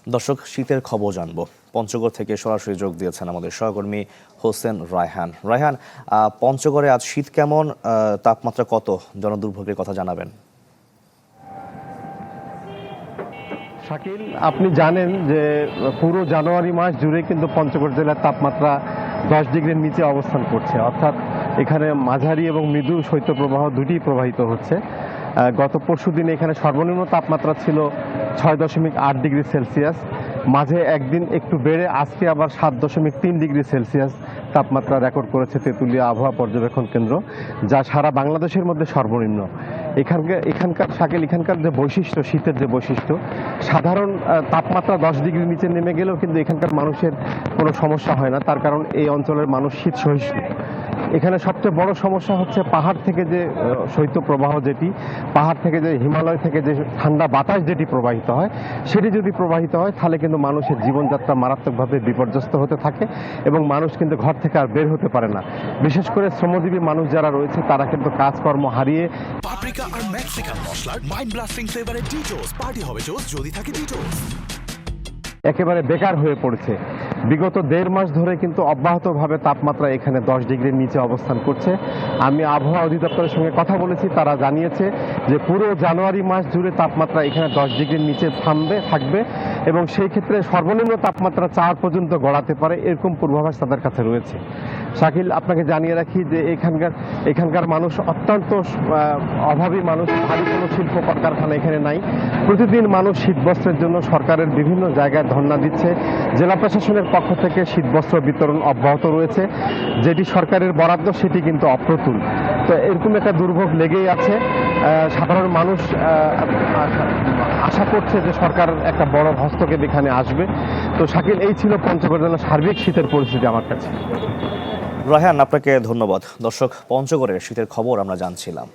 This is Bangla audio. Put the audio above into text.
দর্শক, শীতের খবর জানবো। পঞ্চগড় থেকে সরাসরি যোগ দিয়েছেন আমাদের সহকর্মী হোসেন রায়হান। রায়হান, পঞ্চগড়ে আজ শীত কেমন, তাপমাত্রা কত, জনদুর্ভোগের কথা জানাবেন। শাকিল, আপনি জানেন যে পুরো জানুয়ারি মাস জুড়ে কিন্তু পঞ্চগড় জেলার তাপমাত্রা 10 ডিগ্রির নিচে অবস্থান করছে, অর্থাৎ এখানে মাঝারি এবং মৃদু শৈত্যপ্রবাহ দুটি প্রবাহিত হচ্ছে। গত পরশু দিনে এখানে সর্বনিম্ন তাপমাত্রা ছিল 6.8 ডিগ্রি সেলসিয়াস। মাঝে একদিন একটু বেড়ে আজকে আবার 7.3 ডিগ্রি সেলসিয়াস তাপমাত্রা রেকর্ড করেছে তেঁতুলিয়া আবহাওয়া পর্যবেক্ষণ কেন্দ্র, যা সারা বাংলাদেশের মধ্যে সর্বনিম্ন। এখানকার যে বৈশিষ্ট্য, শীতের যে বৈশিষ্ট্য, সাধারণ তাপমাত্রা 10 ডিগ্রির নিচে নেমে গেলেও কিন্তু এখানকার মানুষের কোনো সমস্যা হয় না, তার কারণ এই অঞ্চলের মানুষ শীত সহিষ্ণু। এখানে সবচেয়ে বড় সমস্যা হচ্ছে পাহাড় থেকে যে শৈত্যপ্রবাহ, যেটি পাহাড় থেকে যে হিমালয় থেকে যে ঠান্ডা বাতাস যেটি প্রবাহিত হয়, সেটি যদি প্রবাহিত হয় তাহলে কিন্তু মানুষের জীবনযাত্রা মারাত্মকভাবে বিপর্যস্ত হতে থাকে এবং মানুষ কিন্তু ঘর থেকে আর বের হতে পারে না। বিশেষ করে শ্রমজীবী মানুষ যারা রয়েছে তারা কিন্তু কাজকর্ম হারিয়ে পাপরিকা আর মেক্সিকান মশলার মাইন্ড ব্লাস্টিং ফ্লেভারে ডিটোস পার্টি হবে জোস যদি থাকে ডিটোস একেবারে বেকার হয়ে পড়েছে। বিগত 1.5 মাস ধরে কিন্তু অব্যাহতভাবে তাপমাত্রা এখানে 10 ডিগ্রির নিচে অবস্থান করছে। আমি আবহাওয়া অধিদপ্তরের সঙ্গে কথা বলেছি, তারা জানিয়েছে যে পুরো জানুয়ারি মাস জুড়ে তাপমাত্রা এখানে 10 ডিগ্রির নিচে থাকবে এবং সেই ক্ষেত্রে সর্বনিম্ন তাপমাত্রা 4 পর্যন্ত গড়াতে পারে, এরকম পূর্বাভাস তাদের কাছে রয়েছে। শাকিল, আপনাকে জানিয়ে রাখি যে এখানকার মানুষ অত্যন্ত অভাবী মানুষ, ভারী কোনো শিল্প কলকারখানা এখানে নাই। প্রতিদিন মানুষ শীতবস্ত্রের জন্য সরকারের বিভিন্ন জায়গায় ধর্ণা দিচ্ছে। জেলা প্রশাসনের পক্ষ থেকে শীতবস্ত্র বিতরণ অব্যাহত রয়েছে, যেটি সরকারের বরাদ্দ সেটি কিন্তু অপ্রতুল। তো এরকম একটা দুর্ভোগ লেগেই আছে। সাধারণ মানুষ আশা করছে যে সরকার একটা বড় হস্তক্ষেপ এখানে আসবে। তো শাকিল, এই ছিল পঞ্চগড় জেলার সার্বিক শীতের পরিস্থিতি আমার কাছে। রায়হান, আপনাকে ধন্যবাদ। দর্শক, পঞ্চগড়ের শীতের খবর আমরা জানছিলাম।